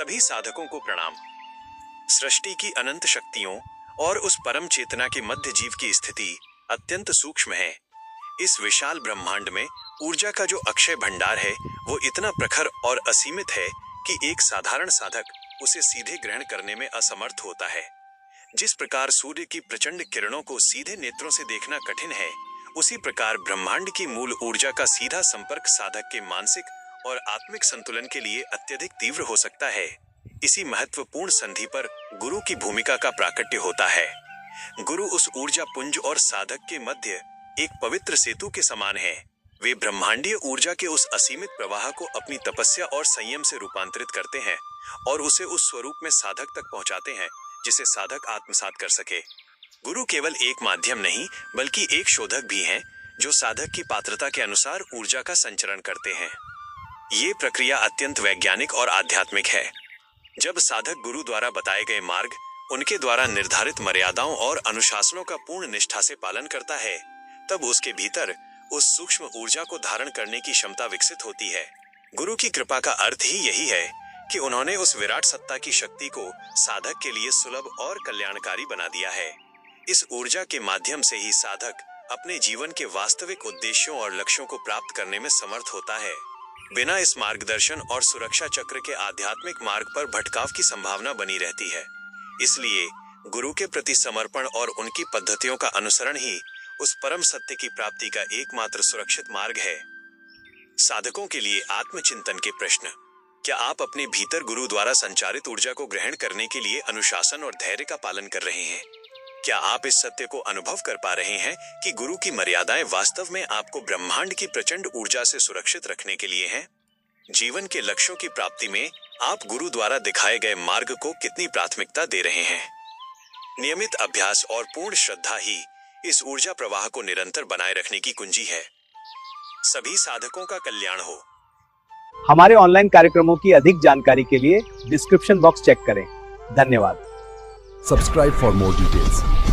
सभी साधकों को प्रणाम। सृष्टि की अनंत शक्तियों और उस परम चेतना के मध्य जीव की स्थिति अत्यंत सूक्ष्म है। इस विशाल ब्रह्मांड में ऊर्जा का जो अक्षय भंडार है वो इतना प्रखर और असीमित है कि एक साधारण साधक उसे सीधे ग्रहण करने में असमर्थ होता है। जिस प्रकार सूर्य की प्रचंड किरणों को सीधे नेत्रों से देखना कठिन है, उसी प्रकार ब्रह्मांड की मूल ऊर्जा का सीधा संपर्क साधक के मानसिक और आत्मिक संतुलन के लिए अत्यधिक तीव्र हो सकता है। इसी महत्वपूर्ण संधि पर गुरु की भूमिका का प्राकट्य होता है। गुरु उस ऊर्जा पुंज और साधक के मध्य एक पवित्र सेतु के समान है। वे ब्रह्मांडीय ऊर्जा के उस असीमित प्रवाह को अपनी तपस्या और संयम से रूपांतरित करते हैं और उसे उस स्वरूप में साधक तक पहुंचाते हैं जिसे साधक आत्मसात कर सके। गुरु केवल एक माध्यम नहीं बल्कि एक शोधक भी हैं जो साधक की पात्रता के अनुसार ऊर्जा का संचरण करते हैं। ये प्रक्रिया अत्यंत वैज्ञानिक और आध्यात्मिक है। जब साधक गुरु द्वारा बताए गए मार्ग, उनके द्वारा निर्धारित मर्यादाओं और अनुशासनों का पूर्ण निष्ठा से पालन करता है, तब उसके भीतर उस सूक्ष्म ऊर्जा को धारण करने की क्षमता विकसित होती है। गुरु की कृपा का अर्थ ही यही है कि उन्होंने उस विराट सत्ता की शक्ति को साधक के लिए सुलभ और कल्याणकारी बना दिया है। इस ऊर्जा के माध्यम से ही साधक अपने जीवन के वास्तविक उद्देश्यों और लक्ष्यों को प्राप्त करने में समर्थ होता है। बिना इस मार्गदर्शन और सुरक्षा चक्र के आध्यात्मिक मार्ग पर भटकाव की संभावना बनी रहती है। इसलिए गुरु के प्रति समर्पण और उनकी पद्धतियों का अनुसरण ही उस परम सत्य की प्राप्ति का एकमात्र सुरक्षित मार्ग है। साधकों के लिए आत्मचिंतन के प्रश्न। क्या आप अपने भीतर गुरु द्वारा संचारित ऊर्जा को ग्रहण करने के लिए अनुशासन और धैर्य का पालन कर रहे हैं? क्या आप इस सत्य को अनुभव कर पा रहे हैं कि गुरु की मर्यादाएं वास्तव में आपको ब्रह्मांड की प्रचंड ऊर्जा से सुरक्षित रखने के लिए हैं? जीवन के लक्ष्यों की प्राप्ति में आप गुरु द्वारा दिखाए गए मार्ग को कितनी प्राथमिकता दे रहे हैं? नियमित अभ्यास और पूर्ण श्रद्धा ही इस ऊर्जा प्रवाह को निरंतर बनाए रखने की कुंजी है। सभी साधकों का कल्याण हो। हमारे ऑनलाइन कार्यक्रमों की अधिक जानकारी के लिए डिस्क्रिप्शन बॉक्स चेक करें। धन्यवाद। Subscribe for more details.